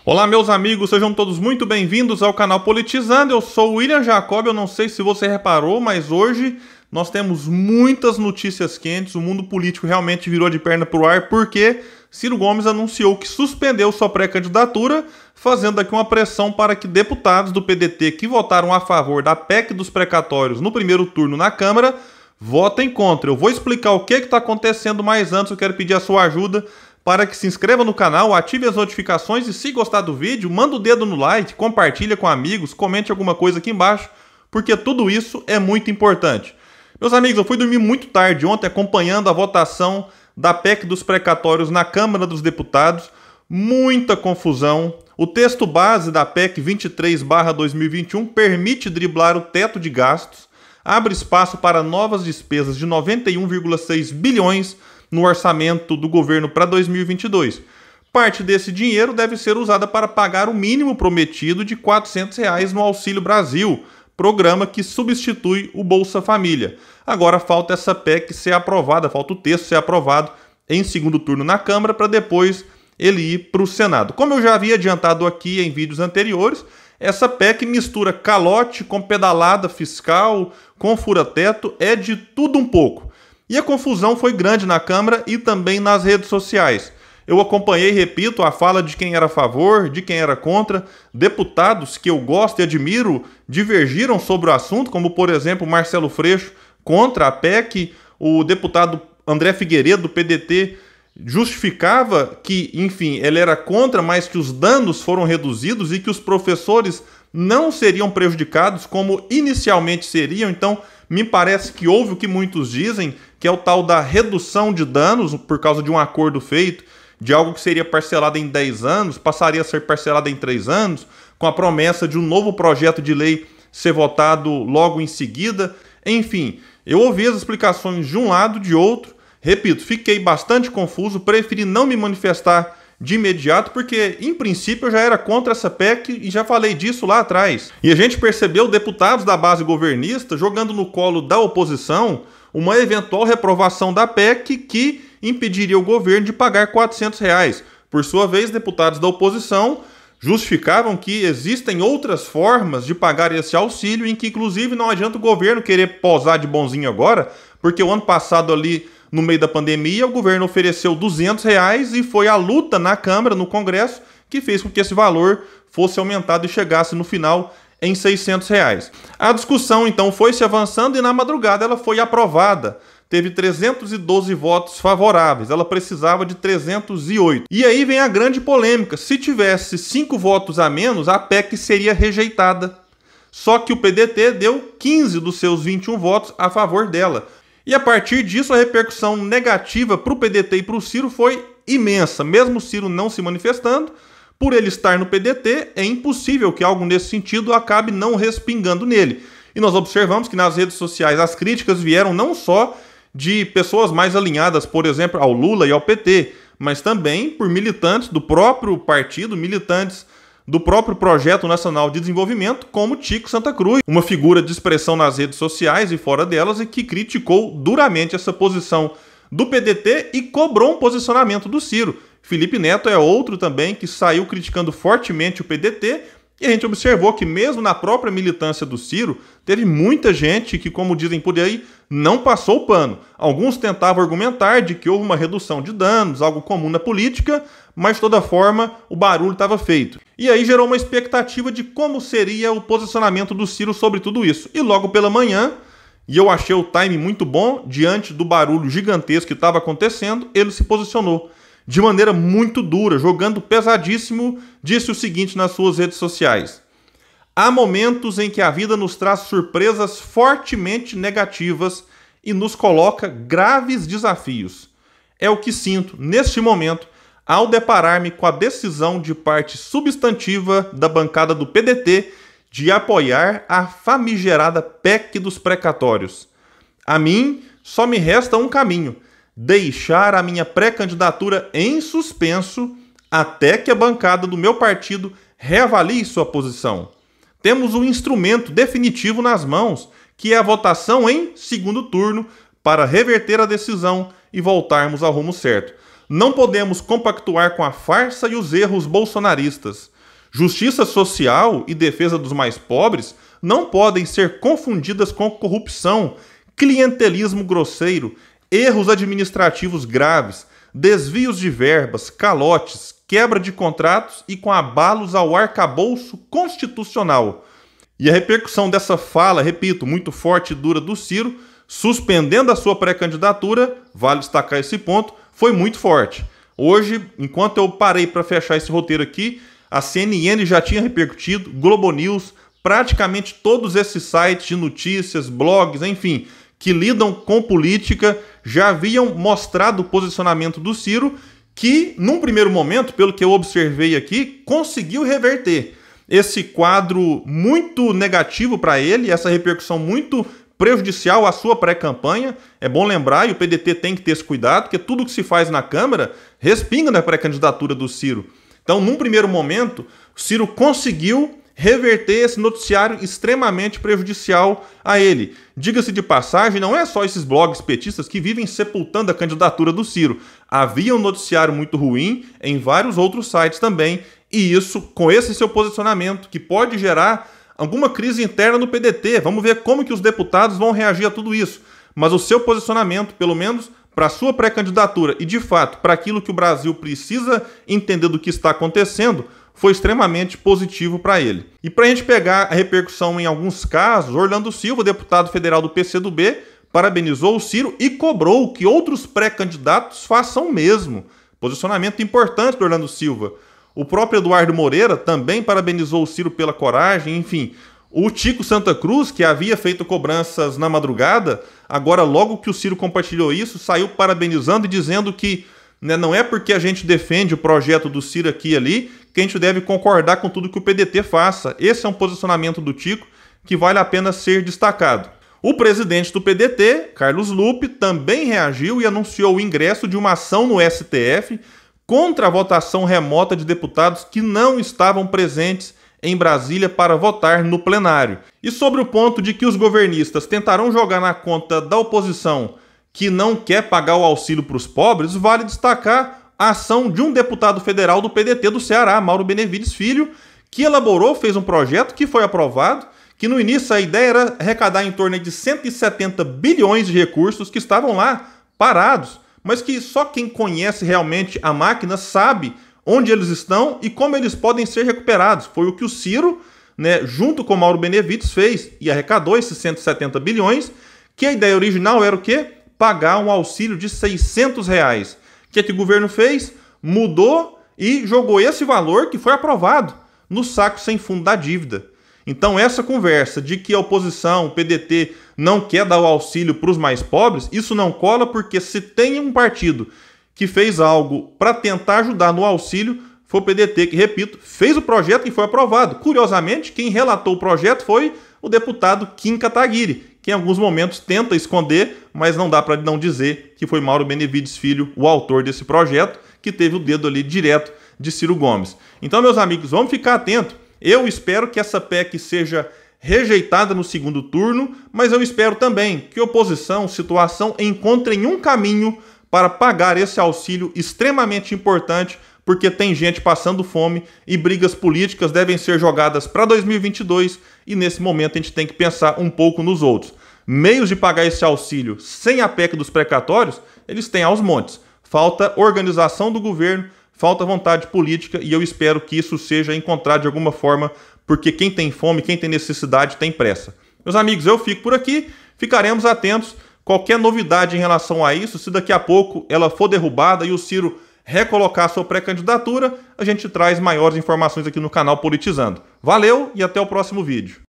Olá, meus amigos, sejam todos muito bem-vindos ao canal Politizando. Eu sou o William Jacob. Eu não sei se você reparou, mas hoje nós temos muitas notícias quentes. O mundo político realmente virou de perna pro ar porque Ciro Gomes anunciou que suspendeu sua pré-candidatura, fazendo aqui uma pressão para que deputados do PDT que votaram a favor da PEC dos precatórios no primeiro turno na Câmara votem contra. Eu vou explicar o que está acontecendo, mas antes eu quero pedir a sua ajuda para que se inscreva no canal, ative as notificações e, se gostar do vídeo, manda o dedo no like, compartilha com amigos, comente alguma coisa aqui embaixo, porque tudo isso é muito importante. Meus amigos, eu fui dormir muito tarde ontem acompanhando a votação da PEC dos precatórios na Câmara dos Deputados. Muita confusão. O texto base da PEC 23/2021 permite driblar o teto de gastos, abre espaço para novas despesas de 91,6 bilhões no orçamento do governo para 2022. Parte desse dinheiro deve ser usada para pagar o mínimo prometido de R$ 400 no Auxílio Brasil, programa que substitui o Bolsa Família. Agora falta essa PEC ser aprovada, falta o texto ser aprovado em segundo turno na Câmara para depois ele ir para o Senado. Como eu já havia adiantado aqui em vídeos anteriores, essa PEC mistura calote com pedalada fiscal, com fura-teto, é de tudo um pouco. E a confusão foi grande na Câmara e também nas redes sociais. Eu acompanhei, repito, a fala de quem era a favor, de quem era contra. Deputados que eu gosto e admiro divergiram sobre o assunto, como, por exemplo, Marcelo Freixo contra a PEC. O deputado André Figueiredo, do PDT, justificava que, enfim, ele era contra, mas que os danos foram reduzidos e que os professores não seriam prejudicados como inicialmente seriam. Então, me parece que houve o que muitos dizem, que é o tal da redução de danos por causa de um acordo feito, de algo que seria parcelado em 10 anos, passaria a ser parcelado em 3 anos, com a promessa de um novo projeto de lei ser votado logo em seguida. Enfim, eu ouvi as explicações de um lado, de outro. Repito, fiquei bastante confuso, preferi não me manifestar de imediato, porque, em princípio, eu já era contra essa PEC e já falei disso lá atrás. E a gente percebeu deputados da base governista jogando no colo da oposição uma eventual reprovação da PEC que impediria o governo de pagar R$ 400. Por sua vez, deputados da oposição justificavam que existem outras formas de pagar esse auxílio, em que, inclusive, não adianta o governo querer posar de bonzinho agora, porque o ano passado ali, no meio da pandemia, o governo ofereceu R$ 200 e foi a luta na Câmara, no Congresso, que fez com que esse valor fosse aumentado e chegasse no final em R$ 600. A discussão, então, foi se avançando e na madrugada ela foi aprovada. Teve 312 votos favoráveis, ela precisava de 308. E aí vem a grande polêmica. Se tivesse 5 votos a menos, a PEC seria rejeitada. Só que o PDT deu 15 dos seus 21 votos a favor dela. E a partir disso, a repercussão negativa para o PDT e para o Ciro foi imensa. Mesmo o Ciro não se manifestando, por ele estar no PDT, é impossível que algo nesse sentido acabe não respingando nele. E nós observamos que nas redes sociais as críticas vieram não só de pessoas mais alinhadas, por exemplo, ao Lula e ao PT, mas também por militantes do próprio partido, militantes do próprio Projeto Nacional de Desenvolvimento, como Tico Santa Cruz, uma figura de expressão nas redes sociais e fora delas, e que criticou duramente essa posição do PDT e cobrou um posicionamento do Ciro. Felipe Neto é outro também que saiu criticando fortemente o PDT, e a gente observou que mesmo na própria militância do Ciro, teve muita gente que, como dizem por aí, não passou o pano. Alguns tentavam argumentar de que houve uma redução de danos, algo comum na política, mas de toda forma o barulho estava feito. E aí gerou uma expectativa de como seria o posicionamento do Ciro sobre tudo isso. E logo pela manhã, e eu achei o time muito bom, diante do barulho gigantesco que estava acontecendo, ele se posicionou de maneira muito dura, jogando pesadíssimo, disse o seguinte nas suas redes sociais: há momentos em que a vida nos traz surpresas fortemente negativas e nos coloca graves desafios. É o que sinto neste momento ao deparar-me com a decisão de parte substantiva da bancada do PDT de apoiar a famigerada PEC dos precatórios. A mim só me resta um caminho: deixar a minha pré-candidatura em suspenso até que a bancada do meu partido reavalie sua posição. Temos um instrumento definitivo nas mãos, que é a votação em segundo turno, para reverter a decisão e voltarmos ao rumo certo. Não podemos compactuar com a farsa e os erros bolsonaristas. Justiça social e defesa dos mais pobres não podem ser confundidas com corrupção, clientelismo grosseiro, erros administrativos graves, desvios de verbas, calotes, quebra de contratos e com abalos ao arcabouço constitucional. E a repercussão dessa fala, repito, muito forte e dura do Ciro, suspendendo a sua pré-candidatura, vale destacar esse ponto, foi muito forte. Hoje, enquanto eu parei para fechar esse roteiro aqui, a CNN já tinha repercutido, Globo News, praticamente todos esses sites de notícias, blogs, enfim, que lidam com política, já haviam mostrado o posicionamento do Ciro, que, num primeiro momento, pelo que eu observei aqui, conseguiu reverter esse quadro muito negativo para ele, essa repercussão muito prejudicial à sua pré-campanha. É bom lembrar, e o PDT tem que ter esse cuidado, porque tudo que se faz na Câmara respinga na pré-candidatura do Ciro. Então, num primeiro momento, o Ciro conseguiu reverter esse noticiário extremamente prejudicial a ele. Diga-se de passagem, não é só esses blogs petistas que vivem sepultando a candidatura do Ciro. Havia um noticiário muito ruim em vários outros sites também, e isso, com esse seu posicionamento, que pode gerar alguma crise interna no PDT. Vamos ver como que os deputados vão reagir a tudo isso. Mas o seu posicionamento, pelo menos para a sua pré-candidatura e, de fato, para aquilo que o Brasil precisa entender do que está acontecendo, foi extremamente positivo para ele. E para a gente pegar a repercussão em alguns casos, Orlando Silva, deputado federal do PCdoB, parabenizou o Ciro e cobrou que outros pré-candidatos façam o mesmo. Posicionamento importante do Orlando Silva. O próprio Eduardo Moreira também parabenizou o Ciro pela coragem, enfim. O Tico Santa Cruz, que havia feito cobranças na madrugada, agora logo que o Ciro compartilhou isso, saiu parabenizando e dizendo que não é porque a gente defende o projeto do Ciro aqui e ali que a gente deve concordar com tudo que o PDT faça. Esse é um posicionamento do Tico que vale a pena ser destacado. O presidente do PDT, Carlos Lupe, também reagiu e anunciou o ingresso de uma ação no STF contra a votação remota de deputados que não estavam presentes em Brasília para votar no plenário. E sobre o ponto de que os governistas tentarão jogar na conta da oposição que não quer pagar o auxílio para os pobres, vale destacar a ação de um deputado federal do PDT do Ceará, Mauro Benevides Filho, que fez um projeto que foi aprovado, que no início a ideia era arrecadar em torno de 170 bilhões de recursos que estavam lá parados, mas que só quem conhece realmente a máquina sabe onde eles estão e como eles podem ser recuperados. Foi o que o Ciro, junto com o Mauro Benevides, fez e arrecadou esses 170 bilhões, que a ideia original era o quê? Pagar um auxílio de R$600. O que o governo fez? Mudou e jogou esse valor que foi aprovado no saco sem fundo da dívida. Então essa conversa de que a oposição, o PDT, não quer dar o auxílio para os mais pobres, isso não cola, porque se tem um partido que fez algo para tentar ajudar no auxílio, foi o PDT, que, repito, fez o projeto e foi aprovado. Curiosamente, quem relatou o projeto foi o deputado Kim Kataguiri, que em alguns momentos tenta esconder, mas não dá para não dizer que foi Mauro Benevides Filho o autor desse projeto, que teve o dedo ali direto de Ciro Gomes. Então, meus amigos, vamos ficar atentos. Eu espero que essa PEC seja rejeitada no segundo turno, mas eu espero também que oposição, situação, encontrem um caminho para pagar esse auxílio extremamente importante, porque tem gente passando fome e brigas políticas devem ser jogadas para 2022 e nesse momento a gente tem que pensar um pouco nos outros. Meios de pagar esse auxílio sem a PEC dos precatórios, eles têm aos montes. Falta organização do governo, falta vontade política e eu espero que isso seja encontrado de alguma forma, porque quem tem fome, quem tem necessidade, tem pressa. Meus amigos, eu fico por aqui, ficaremos atentos. Qualquer novidade em relação a isso, se daqui a pouco ela for derrubada e o Ciro recolocar sua pré-candidatura, a gente traz maiores informações aqui no canal Politizando. Valeu e até o próximo vídeo.